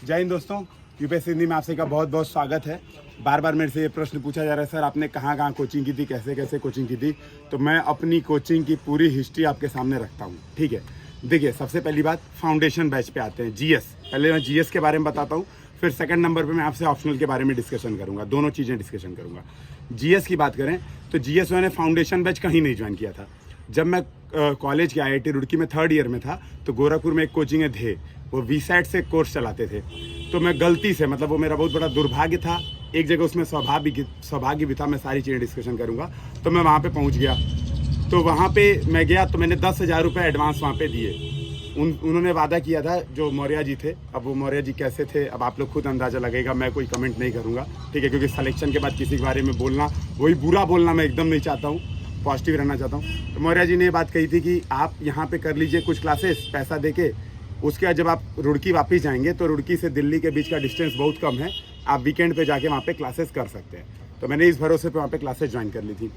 जय हिंद दोस्तों, यूपीएससी हिंदी में आप सभी का बहुत बहुत स्वागत है। बार बार मेरे से ये प्रश्न पूछा जा रहा है, सर आपने कहाँ कहाँ कोचिंग की थी, कैसे कैसे कोचिंग की थी। तो मैं अपनी कोचिंग की पूरी हिस्ट्री आपके सामने रखता हूँ। ठीक है, देखिए सबसे पहली बात फाउंडेशन बैच पे आते हैं, जीएस। पहले मैं जीएस के बारे में बताता हूँ, फिर सेकंड नंबर पे मैं आपसे ऑप्शनल के बारे में डिस्कशन करूँगा, दोनों चीज़ें डिस्कशन करूँगा। जीएस की बात करें तो जीएस मैंने फाउंडेशन बैच कहीं नहीं ज्वाइन किया था। जब मैं कॉलेज के आईआईटी रुड़की में 3rd ईयर में था तो गोरखपुर में एक कोचिंग थे, वो वीसैट से कोर्स चलाते थे। तो मैं गलती से, मतलब वो मेरा बहुत बड़ा दुर्भाग्य था, एक जगह उसमें सौभाग्य भी था, मैं सारी चीज़ें डिस्कशन करूँगा। तो मैं वहाँ पे पहुँच गया, तो वहाँ पे मैं गया तो मैंने 10,000 रुपये एडवांस वहाँ पे दिए। उन्होंने वादा किया था, जो मौर्य जी थे। अब वो मौर्य जी कैसे थे अब आप लोग खुद अंदाज़ा लगेगा, मैं कोई कमेंट नहीं करूँगा। ठीक है, क्योंकि सिलेक्शन के बाद किसी के बारे में बोलना, वही बुरा बोलना मैं एकदम नहीं चाहता हूँ, पॉजिटिव रहना चाहता हूँ। तो मौर्य जी ने ये बात कही थी कि आप यहाँ पे कर लीजिए कुछ क्लासेस पैसा देके, उसके बाद जब आप रुड़की वापस जाएंगे तो रुड़की से दिल्ली के बीच का डिस्टेंस बहुत कम है, आप वीकेंड पे जाके वहाँ पे क्लासेस कर सकते हैं। तो मैंने इस भरोसे पे वहाँ पे क्लासेस ज्वाइन कर ली थी।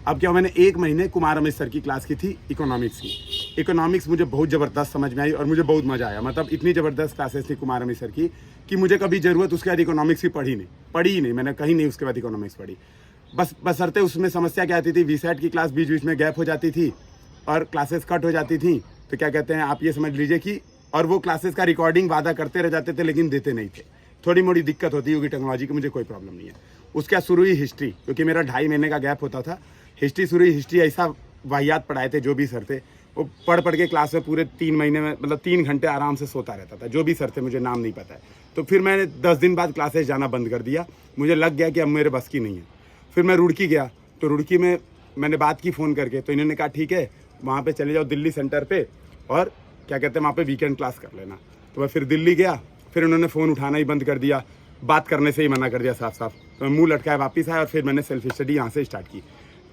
अब क्या, मैंने 1 महीने कुमार अमित सर की क्लास की थी इकोनॉमिक्स की। इकोनॉमिक्स मुझे बहुत ज़बरदस्त समझ में आई और मुझे बहुत मज़ा आया। मतलब इतनी ज़बरदस्त क्लासेस थी कुमार अमित सर की कि मुझे कभी ज़रूरत उसके बाद इकोनॉमिक्स की पढ़ी ही नहीं, मैंने कहीं नहीं उसके बाद इकोनॉमिक्स पढ़ी। बसरते उसमें समस्या क्या आती थी, वीसैट की क्लास बीच बीच में गैप हो जाती थी और क्लासेस कट हो जाती थी। तो क्या कहते हैं, आप ये समझ लीजिए कि, और वो क्लासेस का रिकॉर्डिंग वादा करते रह जाते थे लेकिन देते नहीं थे। थोड़ी मोड़ी दिक्कत होती होगी टेक्नोलॉजी की, मुझे कोई प्रॉब्लम नहीं है। उसके बाद शुरू हुई हिस्ट्री, क्योंकि मेरा 2.5 महीने का गैप होता था। हिस्ट्री शुरू हुई, हिस्ट्री ऐसा वाहियात पढ़ाए थे जो भी सर थे, वो पढ़ के क्लास में पूरे 3 महीने में, मतलब 3 घंटे आराम से सोता रहता था। जो भी सर थे, मुझे नाम नहीं पता है। तो फिर मैंने 10 दिन बाद क्लासेस जाना बंद कर दिया, मुझे लग गया कि अब मेरे बस की नहीं है। फिर मैं रुड़की गया, तो रुड़की में मैंने बात की फ़ोन करके, तो इन्होंने कहा ठीक है वहाँ पे चले जाओ दिल्ली सेंटर पे, और क्या कहते हैं वहाँ पे वीकेंड क्लास कर लेना। तो मैं फिर दिल्ली गया, फिर उन्होंने फ़ोन उठाना ही बंद कर दिया, बात करने से ही मना कर दिया साफ साफ। तो मैं मुँह लटकाया वापस आया और फिर मैंने सेल्फ स्टडी यहाँ से स्टार्ट की।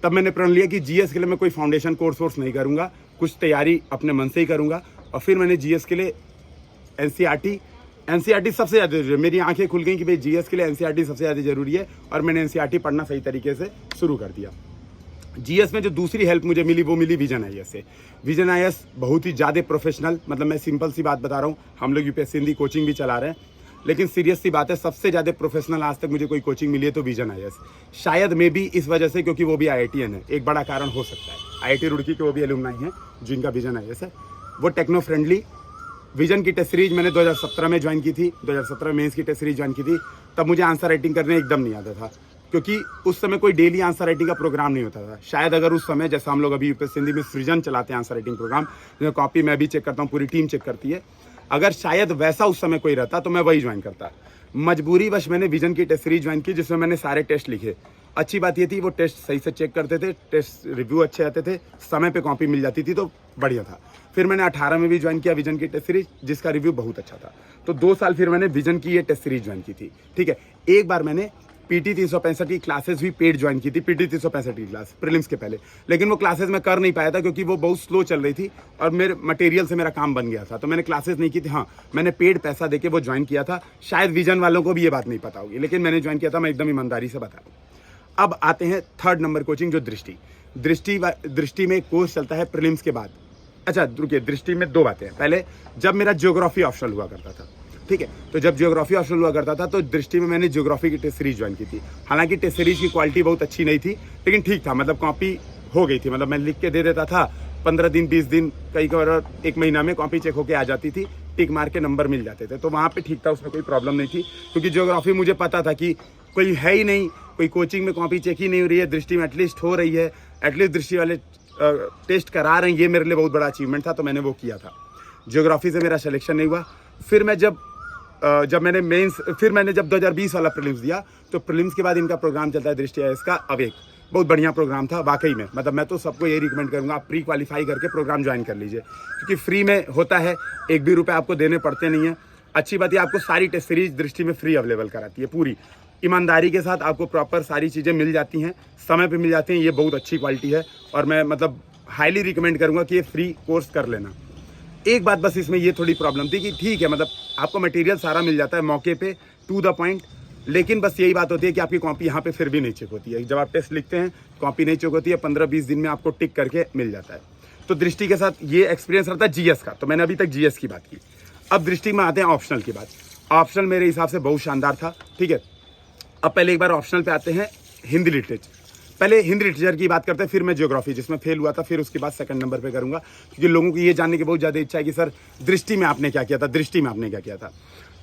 तब मैंने प्रण लिया कि जीएस के लिए मैं कोई फाउंडेशन कोर्स नहीं करूँगा, कुछ तैयारी अपने मन से ही करूँगा। और फिर मैंने जीएस के लिए एनसीईआरटी सबसे ज़्यादा जरूरी है। मेरी आंखें खुल गई कि भाई जीएस के लिए एनसीईआरटी सबसे ज़्यादा जरूरी है, और मैंने एनसीईआरटी पढ़ना सही तरीके से शुरू कर दिया। जीएस में जो दूसरी हेल्प मुझे मिली वो मिली विजन आईएएस से। विजन आईएएस बहुत ही ज़्यादा प्रोफेशनल, मतलब मैं सिंपल सी बात बता रहा हूँ, हम लोग यूपीएससी हिंदी कोचिंग भी चला रहे हैं, लेकिन सीरियस सी बात है, सबसे ज़्यादा प्रोफेशनल आज तक मुझे कोई कोचिंग मिली है तो विजन आईएएस। शायद मे भी इस वजह से क्योंकि वो भी आईआईटीएन है, एक बड़ा कारण हो सकता है। आईआईटी रुड़की के वो भी एलुमनाई हैं जिनका विजन आईएएस है। वो टेक्नो फ्रेंडली। विजन की टेस्ट सीरीज मैंने 2017 में ज्वाइन की थी, 2017 मेंस की टेस्ट सीरीज ज्वाइन की थी। तब मुझे आंसर राइटिंग करने एकदम नहीं आता था, क्योंकि उस समय कोई डेली आंसर राइटिंग का प्रोग्राम नहीं होता था। शायद अगर उस समय, जैसा हम लोग अभी यूपीएससी हिंदी में सृजन चलाते हैं आंसर राइटिंग प्रोग्राम, जिसमें कॉपी मैं भी चेक करता हूँ, पूरी टीम चेक करती है, अगर शायद वैसा उस समय कोई रहता तो मैं वही ज्वाइन करता। मजबूरी वश मैंने विजन की टेस्ट सीरीज ज्वाइन की, जिसमें मैंने सारे टेस्ट लिखे। अच्छी बात ये थी वो टेस्ट सही से चेक करते थे, टेस्ट रिव्यू अच्छे आते थे, समय पे कॉपी मिल जाती थी, तो बढ़िया था। फिर मैंने 18 में भी ज्वाइन किया विजन की टेस्ट सीरीज, जिसका रिव्यू बहुत अच्छा था। तो 2 साल फिर मैंने विजन की ये टेस्ट सीरीज ज्वाइन की थी। ठीक है, एक बार मैंने पीटी 365 की क्लासेस भी पेड ज्वाइन की थी, पीटी 365 की क्लास प्रीलिम्स के पहले, लेकिन वो क्लासेस मैं कर नहीं पाया था क्योंकि वो बहुत स्लो चल रही थी और मेरे मटेरियल से मेरा काम बन गया था, तो मैंने क्लासेस नहीं की थी। हाँ, मैंने पेड पैसा देके वो ज्वाइन किया था। शायद विजन वालों को भी ये बात नहीं पता होगी, लेकिन मैंने ज्वाइन किया था, मैं एकदम ईमानदारी से बता दूँ। अब आते हैं 3rd नंबर कोचिंग, जो दृष्टि में कोर्स चलता है प्रीलिम्स के बाद। अच्छा रुकिए, दृष्टि में 2 बातें हैं। पहले जब मेरा ज्योग्राफी ऑप्शनल हुआ करता था, ठीक है, तो जब ज्योग्राफी ऑप्शनल हुआ करता था तो दृष्टि में मैंने ज्योग्राफी की टेस्ट सीरीज ज्वाइन की थी। हालांकि टेस्ट सीरीज की क्वालिटी बहुत अच्छी नहीं थी, लेकिन ठीक था, मतलब कॉपी हो गई थी, मतलब मैं लिख के दे देता था, 15 दिन 20 दिन, कई बार 1 महीना में कॉपी चेक होके आ जाती थी, टिक मार के नंबर मिल जाते थे, तो वहाँ पे ठीक था, उसमें कोई प्रॉब्लम नहीं थी। क्योंकि ज्योग्राफी मुझे पता था कि कोई है ही नहीं, कोई कोचिंग में कॉपी चेक ही नहीं हो रही है, दृष्टि में एटलीस्ट हो रही है, एटलीस्ट दृष्टि वाले टेस्ट करा रहे हैं, ये मेरे लिए बहुत बड़ा अचीवमेंट था, तो मैंने वो किया था। ज्योग्राफी से मेरा सिलेक्शन नहीं हुआ। फिर मैं जब मैंने जब 2020 वाला प्रीलिम्स दिया, तो प्रीलिम्स के बाद इनका प्रोग्राम चलता है दृष्टि आईएएस का अवेक। बहुत बढ़िया प्रोग्राम था वाकई में, मतलब मैं तो सबको यही रिकमेंड करूंगा, आप प्री क्वालिफाई करके प्रोग्राम ज्वाइन कर लीजिए, क्योंकि फ्री में होता है, 1 भी रुपये आपको देने पड़ते नहीं है। अच्छी बात है, आपको सारी टेस्ट सीरीज दृष्टि में फ्री अवेलेबल कराती है, पूरी ईमानदारी के साथ आपको प्रॉपर सारी चीज़ें मिल जाती हैं, समय पे मिल जाती हैं। ये बहुत अच्छी क्वालिटी है और मैं मतलब हाईली रिकमेंड करूँगा कि ये फ्री कोर्स कर लेना। एक बात बस इसमें ये थोड़ी प्रॉब्लम थी कि ठीक है, मतलब आपको मटेरियल सारा मिल जाता है मौके पे, टू द पॉइंट, लेकिन बस यही बात होती है कि आपकी कॉपी यहाँ पे फिर भी नहीं चेक होती है। जब आप टेस्ट लिखते हैं कॉपी नहीं चेक होती है, 15-20 दिन में आपको टिक करके मिल जाता है। तो दृष्टि के साथ ये एक्सपीरियंस रहता है जीएस का। तो मैंने अभी तक जीएस की बात की, अब दृष्टि में आते हैं ऑप्शनल की बात। ऑप्शनल मेरे हिसाब से बहुत शानदार था, ठीक है। अब पहले एक बार ऑप्शनल पे आते हैं हिंदी लिटरेचर। पहले हिंदी लिटरेचर की बात करते हैं, फिर मैं ज्योग्राफी जिसमें फेल हुआ था, फिर उसके बाद सेकंड नंबर पे करूंगा, क्योंकि लोगों को ये जानने की बहुत ज़्यादा इच्छा है कि सर दृष्टि में आपने क्या किया था, दृष्टि में आपने क्या किया था।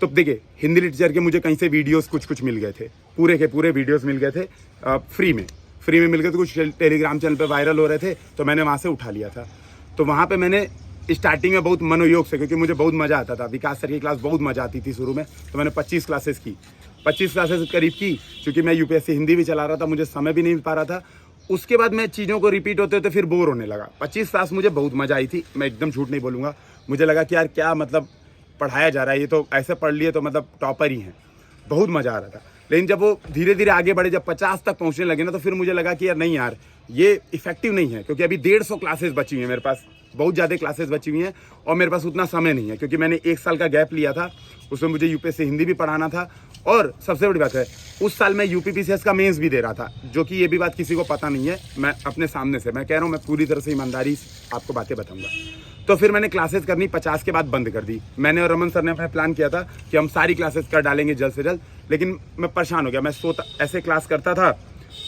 तो देखिए हिंदी लिटरेचर के मुझे कहीं से वीडियोस कुछ मिल गए थे, पूरे के पूरे वीडियोस मिल गए थे फ्री में मिल गए थे, कुछ टेलीग्राम चैनल पे वायरल हो रहे थे, तो मैंने वहाँ से उठा लिया था। तो वहाँ पे मैंने स्टार्टिंग में बहुत मनोयोग से, क्योंकि मुझे बहुत मज़ा आता था, विकास सर की क्लास बहुत मज़ा आती थी शुरू में, तो मैंने 25 क्लासेस की, 25 क्लासेस करीब की, क्योंकि मैं यूपीएससी हिंदी भी चला रहा था, मुझे समय भी नहीं मिल पा रहा था। उसके बाद मैं चीज़ों को रिपीट होते होते फिर बोर होने लगा। 25 क्लास मुझे बहुत मज़ा आई थी, मैं एकदम झूठ नहीं बोलूँगा। मुझे लगा कि यार क्या मतलब पढ़ाया जा रहा है, ये तो ऐसे पढ़ लिए तो मतलब टॉपर ही हैं, बहुत मज़ा आ रहा था। लेकिन जब वो धीरे धीरे आगे बढ़े, जब 50 तक पहुँचने लगे ना, तो फिर मुझे लगा कि यार नहीं यार ये इफेक्टिव नहीं है, क्योंकि अभी 150 क्लासेस बची हुई हैं मेरे पास, बहुत ज़्यादा क्लासेस बची हुई हैं, और मेरे पास उतना समय नहीं है, क्योंकि मैंने 1 साल का गैप लिया था, उसमें मुझे यूपीएससी हिंदी भी पढ़ाना था, और सबसे बड़ी बात है उस साल मैं यूपीपीसीएस का मेंस भी दे रहा था, जो कि ये भी बात किसी को पता नहीं है। मैं अपने सामने से मैं कह रहा हूँ, मैं पूरी तरह से ईमानदारी आपको बातें बताऊंगा। तो फिर मैंने क्लासेस करनी 50 के बाद बंद कर दी। मैंने और रमन सर ने अपना प्लान किया था कि हम सारी क्लासेस कर डालेंगे जल्द से जल्द, लेकिन मैं परेशान हो गया। मैं सोता ऐसे क्लास करता था,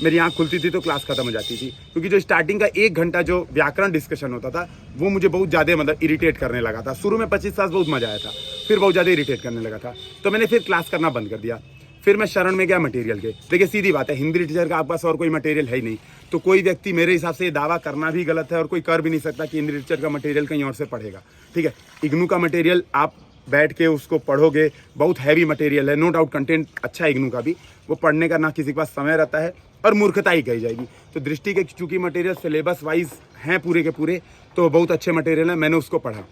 मेरी आँख खुलती थी तो क्लास खत्म हो जाती थी, क्योंकि जो स्टार्टिंग का 1 घंटा जो व्याकरण डिस्कशन होता था वो मुझे बहुत ज़्यादा मतलब इरिटेट करने लगा था। शुरू में 25 क्लास बहुत मज़ा आया था, फिर बहुत ज़्यादा इरिटेट करने लगा था, तो मैंने फिर क्लास करना बंद कर दिया। फिर मैं शरण में गया मटेरियल के। देखिए सीधी बात है, हिंदी लिटरेचर का आपके पास और कोई मटेरियल है ही नहीं, तो कोई व्यक्ति मेरे हिसाब से ये दावा करना भी गलत है, और कोई कर भी नहीं सकता कि हिंदी लिटरेचर का मटेरियल कहीं और से पढ़ेगा, ठीक है। इग्नू का मटेरियल आप बैठ के उसको पढ़ोगे, बहुत हैवी मटेरियल है, नो डाउट कंटेंट अच्छा है इग्नू का भी, वो पढ़ने का ना किसी के पास समय रहता है, और मूर्खता ही कही जाएगी। तो दृष्टि के चूँकि मटेरियल सिलेबस वाइज हैं पूरे के पूरे, तो बहुत अच्छे मटेरियल हैं, मैंने उसको पढ़ा।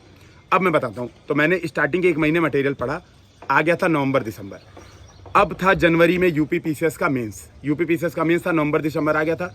अब मैं बताता हूँ, तो मैंने स्टार्टिंग के 1 महीने मटेरियल पढ़ा, आ गया था नवंबर दिसंबर, अब था जनवरी में यूपीपीसीएस का मेंस। यूपीपीसीएस का मेंस था, नवंबर दिसंबर आ गया था।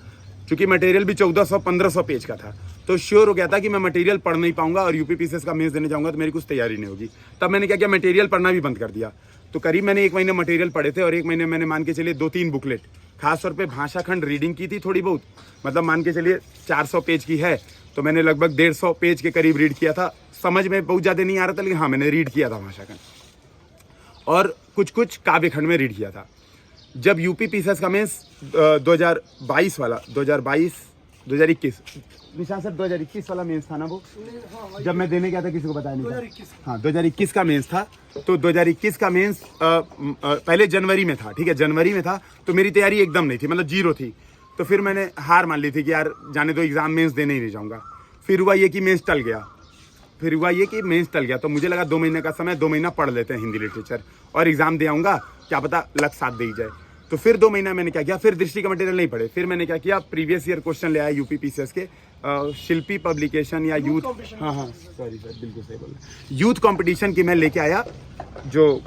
चूंकि मटेरियल भी 1400-1500 पेज का था, तो श्योर हो गया था कि मैं मटेरियल पढ़ नहीं पाऊंगा, और यूपीपीसीएस का मेंस देने जाऊंगा तो मेरी कुछ तैयारी नहीं होगी। तब मैंने क्या किया, मटेरियल पढ़ना भी बंद कर दिया। तो करीब मैंने 1 महीने मटेरियल पढ़े थे, और 1 महीने मैंने मान के चलिए 2-3 बुकलेट, खासतौर पर भाषा खंड रीडिंग की थी थोड़ी बहुत, मतलब मान के चलिए 400 पेज की है, तो मैंने लगभग 150 पेज के करीब रीड किया था। समझ में बहुत ज़्यादा नहीं आ रहा था, लेकिन हाँ मैंने रीड किया था भाषा खंड, और कुछ काव्य खंड में रीड किया था। जब यूपीपीसीएस का मेंस 2022 वाला 2021 निशान सर 2021 वाला मेंस था ना वो, जब मैं देने गया था किसी को बताया नहीं था, हाँ 2021 का मेंस था। तो 2021 का मेंस पहले जनवरी में था, ठीक है, जनवरी में था, तो मेरी तैयारी एकदम नहीं थी, मतलब 0 थी। तो फिर मैंने हार मान ली थी कि यार जाने दो, एग्जाम मेंस देने ही नहीं जाऊँगा। फिर हुआ ये कि मेंस टल गया, तो मुझे लगा 2 महीने का समय, 2 महीना पढ़ लेते हैं हिंदी लिटरेचर, और एग्जाम दे आऊँगा, क्या पता लक साथ दे ही जाए। तो फिर 2 महीना मैंने क्या किया, फिर दृष्टि का मटेरियल नहीं पढ़े, फिर मैंने क्या किया, प्रीवियस ईयर क्वेश्चन ले आया यूपीपीसीएस के, शिल्पी पब्लिकेशन या यूथ, हाँ सॉरी सर बिल्कुल सही बोला, यूथ कंपटीशन की मैं लेके आया, जो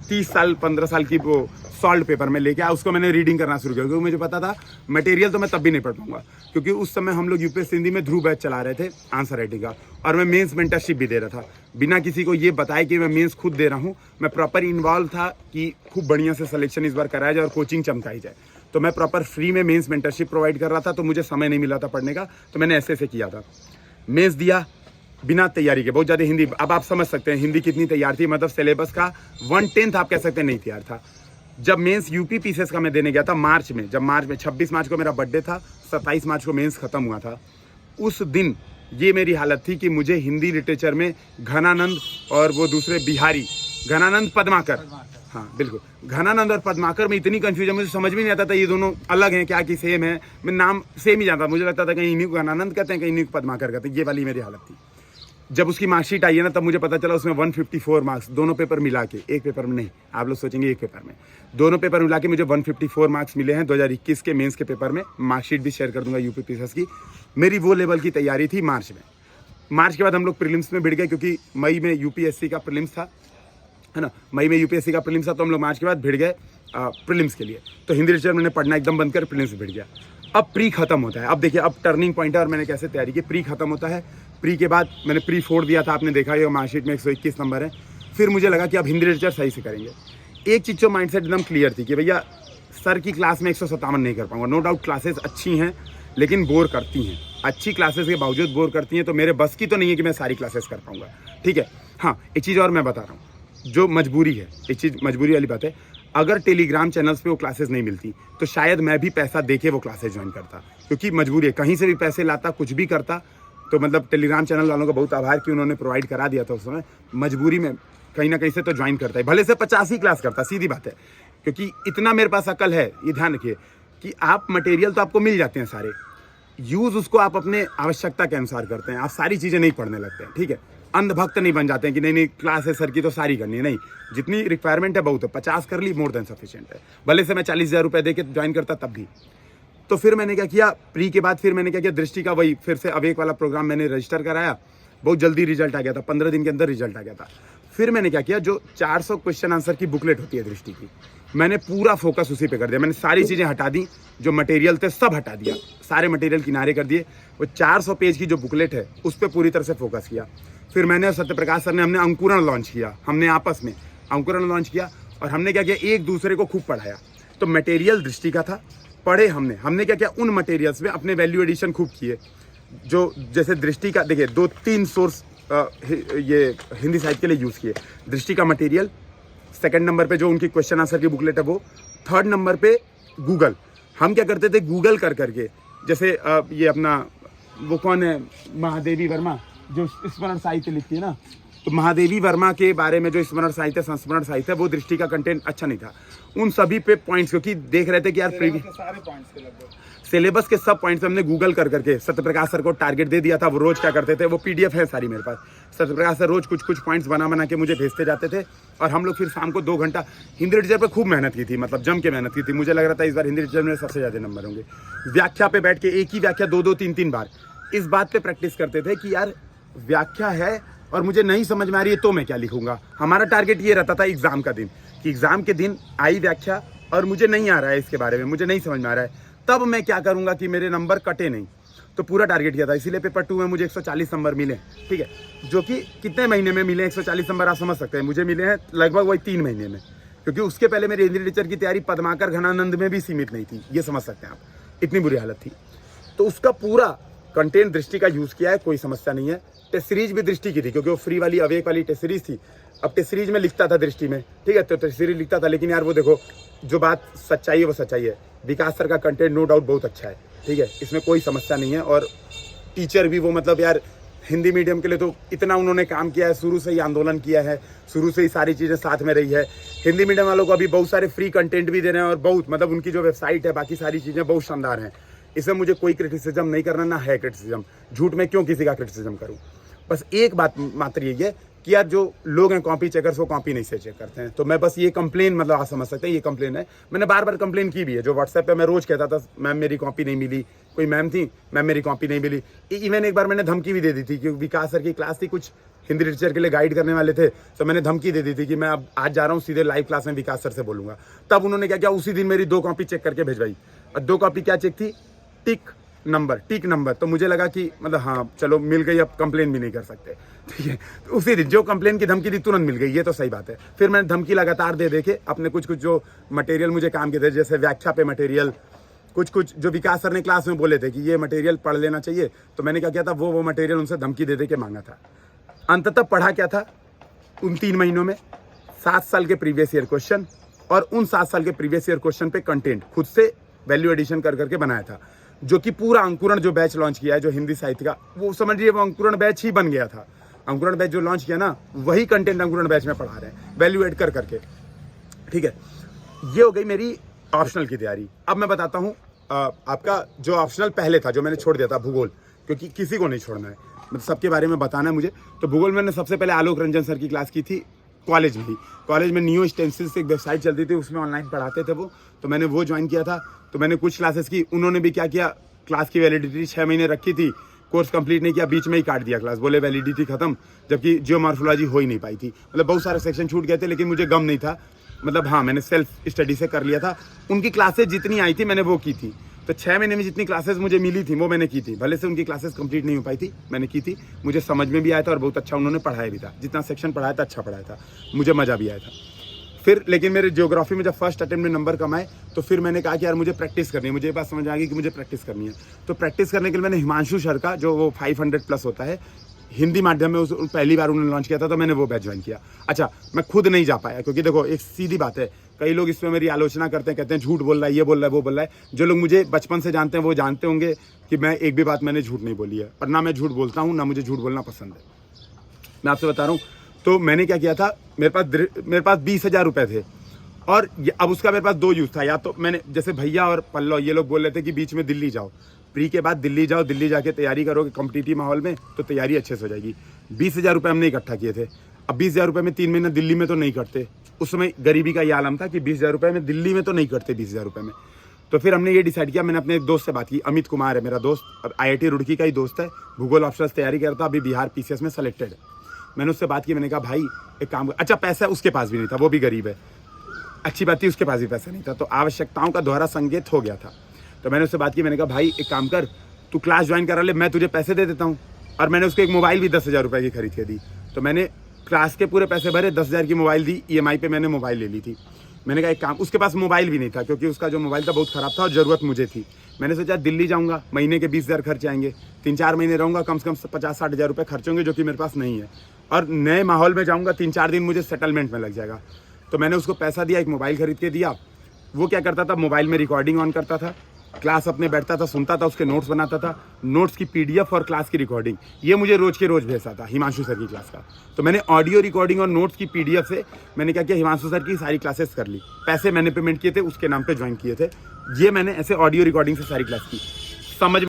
30 साल 15 साल की वो सॉल्ट पेपर में लेके आया, उसको मैंने रीडिंग करना शुरू किया, क्योंकि मुझे पता था मटेरियल तो मैं तब भी नहीं पढ़ पाऊंगा, क्योंकि उस समय हम लोग यूपीएससी हिंदी में ध्रुव बैच चला रहे थे आंसर राइटिंग का, और मैं मेंस मेंटरशिप भी दे रहा था, बिना किसी को ये बताए कि मैं मेंस खुद दे रहा हूँ। मैं प्रॉपर इन्वॉल्व था कि खूब बढ़िया से सिलेक्शन इस बार कराया जाए और कोचिंग चमकाई जाए, तो मैं प्रॉपर फ्री में मेंस मेंटरशिप प्रोवाइड कर रहा था, तो मुझे समय नहीं मिला था पढ़ने का, तो मैंने ऐसे किया था। मेंस दिया बिना तैयारी के, बहुत ज़्यादा हिंदी, अब आप समझ सकते हैं हिंदी कितनी तैयार थी, मतलब सिलेबस का 1/10 आप कह सकते हैं नहीं तैयार था। जब मेंस यूपीपीसीएस का मैं देने गया था मार्च में, 26 मार्च को मेरा बर्थडे था, 27 मार्च को मेंस खत्म हुआ था, उस दिन ये मेरी हालत थी कि मुझे हिंदी लिटरेचर में घनानंद और वो दूसरे बिहारी, घनानंद पद्माकर, हाँ बिल्कुल, घनानंद और पद्माकर में इतनी कंफ्यूजन, मुझे समझ में नहीं आता था ये दोनों अलग हैं क्या कि सेम है, मैं नाम सेम ही जानता, मुझे लगता था कहीं इन्हीं को घनानंद कहते हैं, कहीं इन्हीं को पद्माकर कहते हैं, ये वाली मेरी हालत थी। जब उसकी मार्कशीट आई है ना, तब मुझे पता चला उसमें 154 मार्क्स, दोनों पेपर मिला के, एक पेपर में नहीं, आप लोग सोचेंगे एक पेपर में, दोनों पेपर मिला के मुझे 154 मार्क्स मिले हैं 2021 के मेंस के पेपर में। मार्कशीट भी शेयर कर दूंगा यूपीपीसीएस की। मेरी वो लेवल की तैयारी थी मार्च में। मार्च के बाद हम लोग प्रीलिम्स में भिड़ गए, क्योंकि मई में यूपीएससी का प्रीलिम्स था, है ना, मई में यूपीएससी का प्रीलिम्स था, तो हम लोग मार्च के बाद भिड़ गए प्रीलिम्स के लिए। तो हिंदी लिटरेचर मैंने पढ़ना एकदम बंद कर प्रीलिम्स में भिड़ गया। अब प्री खत्म होता है, अब देखिए अब टर्निंग पॉइंट है, और मैंने कैसे तैयारी की। प्री खत्म होता है, प्री के बाद मैंने प्री 4 दिया था, आपने देखा ये मार्कशीट में 121 नंबर है। फिर मुझे लगा कि अब हिंदी लिटरेचर सही से करेंगे। एक चीज़ जो माइंडसेट एकदम क्लियर थी कि भैया सर की क्लास में 157 नहीं कर पाऊंगा। नो डाउट क्लासेस अच्छी हैं, लेकिन बोर करती हैं, अच्छी क्लासेस के बावजूद बोर करती हैं, तो मेरे बस की तो नहीं है कि मैं सारी क्लासेस कर पाऊंगा, ठीक है। हाँ, एक चीज़ और मैं बता रहा हूँ, जो मजबूरी है, एक चीज़ मजबूरी वाली बात है, अगर टेलीग्राम चैनल्स पे वो क्लासेस नहीं मिलती तो शायद मैं भी पैसा दे के वो क्लासेस ज्वाइन करता, क्योंकि मजबूरी है, कहीं से भी पैसे लाता, कुछ भी करता। तो मतलब टेलीग्राम चैनल वालों का बहुत आभार कि उन्होंने प्रोवाइड करा दिया था उस समय। मजबूरी में कहीं ना कहीं से तो ज्वाइन करता है, भले से 50 ही क्लास करता, सीधी बात है, क्योंकि इतना मेरे पास अकल है। ये ध्यान रखिए कि आप मटेरियल तो आपको मिल जाते हैं सारे, यूज़ उसको आप अपने आवश्यकता के अनुसार करते हैं, आप सारी चीज़ें नहीं पढ़ने लगते हैं, ठीक है। अंधभक्त नहीं बन जाते हैं कि नहीं नहीं क्लास है सर की तो सारी करनी है, नहीं, जितनी रिक्वायरमेंट है बहुत है, 50 कर ली मोर देन सफिशिएंट है। भले से मैं 40,000 रुपये दे के ज्वाइन करता तब भी। तो फिर मैंने क्या किया, प्री के बाद फिर मैंने क्या किया, दृष्टि का वही फिर से अवेक वाला प्रोग्राम मैंने रजिस्टर कराया, बहुत जल्दी रिजल्ट आ गया था, 15 दिन के अंदर रिजल्ट आ गया था। फिर मैंने क्या किया, जो 400 क्वेश्चन आंसर की बुकलेट होती है दृष्टि की, मैंने पूरा फोकस उसी पे कर दिया। मैंने सारी चीज़ें हटा दी, जो मटेरियल थे सब हटा दिया, सारे मटेरियल किनारे कर दिए। वो 400 पेज की जो बुकलेट है उस पर पूरी तरह से फोकस किया। फिर मैंने सत्यप्रकाश सर ने, हमने अंकुरण लॉन्च किया, हमने आपस में अंकुरण लॉन्च किया और हमने क्या किया, एक दूसरे को खूब पढ़ाया। तो मटेरियल दृष्टि का था, पढ़े हमने क्या किया, उन मटेरियल्स में अपने वैल्यू एडिशन खूब किए। जो जैसे दृष्टि का देखिए 2-3 सोर्स ये हिंदी साहित्य के लिए यूज़ किए, दृष्टि का मटेरियल, सेकंड नंबर पे जो उनकी क्वेश्चन आंसर की बुकलेट है वो, थर्ड नंबर पे गूगल। हम क्या करते थे, गूगल कर करके, जैसे ये अपना वो कौन है, महादेवी वर्मा, जो स्मरण साहित्य लिखती है ना, तो महादेवी वर्मा के बारे में जो स्मरण साहित्य, संस्मरण साहित्य, वो दृष्टि का कंटेंट अच्छा नहीं था। उन सभी पे पॉइंट्स, क्योंकि देख रहे थे कि यार सारे पॉइंट्स के लगभग सिलेबस के सब पॉइंट्स हमने गूगल कर करके सत्यप्रकाश सर को टारगेट दे दिया था। वो रोज क्या करते थे, वो पीडीएफ है सारी मेरे पास, सत्यप्रकाश सर रोज कुछ कुछ पॉइंट्स बना के मुझे भेजते जाते थे। और हम लोग फिर शाम को 2 घंटा हिंदी लिटरेचर पे खूब मेहनत की थी, मतलब जम के मेहनत की थी। मुझे लग रहा था इस बार हिंदी लिटरेचर में सबसे ज़्यादा नंबर होंगे। व्याख्या पे बैठ के एक ही व्याख्या 2-2, 3-3 बार इस बात पे प्रैक्टिस करते थे कि यार व्याख्या है और मुझे नहीं समझ में आ रही है तो मैं क्या लिखूंगा। हमारा टारगेट ये रहता था एग्जाम का दिन, कि एग्जाम के दिन आई व्याख्या और मुझे नहीं आ रहा है इसके बारे में, मुझे नहीं समझ में आ रहा है, तब मैं क्या करूंगा कि मेरे नंबर कटे नहीं। तो पूरा टारगेट किया था, इसीलिए पेपर 2 में मुझे 140 नंबर मिले, ठीक है, जो कि कितने महीने में मिले 140 नंबर आप समझ सकते हैं। मुझे मिले हैं लगभग वही 3 महीने में, क्योंकि उसके पहले मेरी हिंदी लिटरेचर की तैयारी पद्माकर घनानंद में भी सीमित नहीं थी, ये समझ सकते हैं आप, इतनी बुरी हालत थी। तो उसका पूरा कंटेंट दृष्टि का यूज़ किया है, कोई समस्या नहीं है। टेस्ट सीरीज भी दृष्टि की थी, क्योंकि वो फ्री वाली अवेक वाली टेस्ट सीरीज थी। अब टेस्ट सीरीज में लिखता था दृष्टि में, ठीक है, तो टेस्ट सीरीज लिखता था, लेकिन यार वो देखो जो बात सच्चाई है वो सच्चाई है। विकास सर का कंटेंट नो डाउट बहुत अच्छा है, ठीक है, इसमें कोई समस्या नहीं है। और टीचर भी वो, मतलब यार हिंदी मीडियम के लिए तो इतना उन्होंने काम किया है, शुरू से ही आंदोलन किया है, शुरू से ही सारी चीज़ें साथ में रही है। हिंदी मीडियम वालों को अभी बहुत सारे फ्री कंटेंट भी दे रहे हैं, और बहुत मतलब उनकी जो वेबसाइट है, बाकी सारी चीज़ें बहुत शानदार हैं। इसमें मुझे कोई क्रिटिसिज्म नहीं करना, ना है क्रिटिसिज्म, झूठ में क्यों किसी का क्रिटिसिज्म करूँ। बस एक बात मात्र ये है कि यार जो लोग हैं कॉपी चेकर्स, वो कॉपी नहीं से चेक करते हैं। तो मैं बस ये कंप्लेन, मतलब आप समझ सकते हैं ये कंप्लेन है, मैंने बार बार कंप्लेन की भी है। जो व्हाट्सएप पे मैं रोज कहता था मैम मेरी कॉपी नहीं मिली, कोई मैम थी मैम मेरी कॉपी नहीं मिली। इवन एक बार मैंने धमकी भी दे दी थी, क्योंकि विकास सर की क्लास थी, कुछ हिंदी लिटरेचर के लिए गाइड करने वाले थे, तो मैंने धमकी दे दी थी कि मैं अब आज जा रहा हूँ सीधे लाइव क्लास में विकास सर से बोलूँगा। तब उन्होंने क्या किया, उसी दिन मेरी 2 कॉपी चेक करके भेजवाई। और 2 कॉपी क्या चेक थी, टिक नंबर। तो मुझे लगा कि मतलब हाँ चलो मिल गई, अब कंप्लेन भी नहीं कर सकते, ठीक है। तो उसी दिन जो कंप्लेन की धमकी दी तुरंत मिल गई, ये तो सही बात है। फिर मैंने धमकी लगातार दे के अपने कुछ जो मटेरियल मुझे काम के थे, जैसे व्याख्या पे मटेरियल, कुछ जो विकास सर ने क्लास में बोले थे कि ये मटेरियल पढ़ लेना चाहिए, तो मैंने क्या किया था, वो मटेरियल उनसे धमकी दे के मांगा था। अंततः पढ़ा क्या था उन 3 महीनों में, 7 साल के प्रीवियस ईयर क्वेश्चन, और उन 7 साल के प्रीवियस ईयर क्वेश्चन पे कंटेंट खुद से वैल्यू एडिशन करके बनाया था, जो कि पूरा अंकुरण जो बैच लॉन्च किया है जो हिंदी साहित्य का, वो समझिए वो अंकुरण बैच ही बन गया था। अंकुरण बैच जो लॉन्च किया ना, वही कंटेंट अंकुरण बैच में पढ़ा रहे हैं, वैल्यू एड करके, ठीक है। ये हो गई मेरी ऑप्शनल की तैयारी। अब मैं बताता हूँ आपका जो ऑप्शनल पहले था, जो मैंने छोड़ दिया था, भूगोल, क्योंकि किसी को नहीं छोड़ना है, मतलब सबके बारे में बताना है मुझे। तो भूगोल मैंने सबसे पहले आलोक रंजन सर की क्लास की थी कॉलेज में ही। कॉलेज में नियो स्टेंसिल से एक वेबसाइट चलती थी, उसमें ऑनलाइन पढ़ाते थे वो, तो मैंने वो ज्वाइन किया था। तो मैंने कुछ क्लासेस की, उन्होंने भी क्या किया, क्लास की वैलिडिटी 6 महीने रखी थी, कोर्स कंप्लीट नहीं किया, बीच में ही काट दिया क्लास, बोले वैलिडिटी खत्म, जबकि जियोमॉर्फोलॉजी हो ही नहीं पाई थी। मतलब बहुत सारे सेक्शन छूट गए थे, लेकिन मुझे गम नहीं था, मतलब हाँ मैंने सेल्फ स्टडी से कर लिया था। उनकी क्लासेस जितनी आई थी मैंने वो की थी। तो 6 महीने में जितनी क्लासेस मुझे मिली थी वो मैंने की थी, भले से उनकी क्लासेस कंप्लीट नहीं हो पाई थी, मैंने की थी, मुझे समझ में भी आया था और बहुत अच्छा उन्होंने पढ़ाया भी था, जितना सेक्शन पढ़ाया था अच्छा पढ़ाया था, मुझे मज़ा भी आया था। फिर लेकिन मेरे ज्योग्राफी में जब फर्स्ट अटेम्प्ट में नंबर कम आए, तो फिर मैंने कहा कि यार मुझे प्रैक्टिस करनी है, मुझे ये बात समझ आ गई कि मुझे प्रैक्टिस करनी है। तो प्रैक्टिस करने के लिए मैंने हिमांशु सर का, जो वो 500 प्लस होता है, हिंदी माध्यम में उस पहली बार उन्होंने लॉन्च किया था, तो मैंने वो बैच ज्वाइन किया। अच्छा, मैं खुद नहीं जा पाया क्योंकि देखो एक सीधी बात है, कई लोग इसमें मेरी आलोचना करते हैं, कहते हैं झूठ बोल रहा है, ये बोल रहा है, वो बोल रहा है। जो लोग मुझे बचपन से जानते हैं वो जानते होंगे कि मैं एक भी बात मैंने झूठ नहीं बोली है, और ना मैं झूठ बोलता हूँ, ना मुझे झूठ बोलना पसंद है। मैं आपसे बता रहा हूँ, तो मैंने क्या किया था, मेरे पास 20,000 रुपये थे, और अब उसका मेरे पास दो यूज़ था। या तो मैंने, जैसे भैया और पल्लव ये लोग बोल रहे थे कि बीच में दिल्ली जाओ, प्री के बाद दिल्ली जाओ, दिल्ली जाके तैयारी करोगे कॉम्पिटिटिव माहौल में तो तैयारी अच्छे से हो जाएगी। 20,000 रुपये हमने इकट्ठा किए थे। अब 20,000 रुपये में 3 महीने दिल्ली में तो नहीं कटते, उस समय गरीबी का ये आलम था कि 20,000 रुपये में दिल्ली में तो नहीं कटते 20,000 रुपये में। तो फिर हमने ये डिसाइड किया, मैंने अपने एक दोस्त से बात की, अमित कुमार है मेरा दोस्त, IIT रुड़की का ही दोस्त है, भूगोल ऑप्शनल्स तैयारी करता, अभी बिहार PCS में सेलेक्टेड है। मैंने उससे बात की, मैंने कहा भाई एक काम, अच्छा पैसा उसके पास भी नहीं था, वो भी गरीब है, अच्छी बात थी, उसके पास भी पैसा नहीं था, तो आवश्यकताओं का दोहरा संकेत हो गया था। तो मैंने उससे बात की, मैंने कहा भाई एक काम कर, तू क्लास ज्वाइन करा ले, मैं तुझे पैसे दे देता हूँ। और मैंने उसको एक मोबाइल भी 10,000 रुपये की खरीद के दी। तो मैंने क्लास के पूरे पैसे भरे, 10,000 की मोबाइल दी, EMI पे मैंने मोबाइल ले ली थी। मैंने कहा एक काम, उसके पास मोबाइल भी नहीं था क्योंकि उसका जो मोबाइल था बहुत ख़राब था और ज़रूरत मुझे थी। मैंने सोचा दिल्ली जाऊँगा, महीने के 20,000 खर्च आएंगे, 3-4 महीने रहूँगा, कम से कम 50-60 हज़ार रुपये खर्च होंगे, जो कि मेरे पास नहीं है, और नए माहौल में जाऊँगा, 3-4 दिन मुझे सेटलमेंट में लग जाएगा। तो मैंने उसको पैसा दिया, एक मोबाइल खरीद के दिया। वो क्या करता था, मोबाइल में रिकॉर्डिंग ऑन करता था, क्लास अपने बैठता था, सुनता था, उसके नोट्स बनाता था, नोट्स की PDF और क्लास की रिकॉर्डिंग ये मुझे रोज़ के रोज़ भेजता था हिमांशु सर की क्लास का। तो मैंने ऑडियो रिकॉर्डिंग और नोट्स की PDF से मैंने क्या किया, हिमांशु सर की सारी क्लासेस कर ली। पैसे मैंने पेमेंट किए थे, उसके नाम पे ज्वाइन किए थे। ये मैंने ऐसे ऑडियो रिकॉर्डिंग से सारी क्लास की। समझ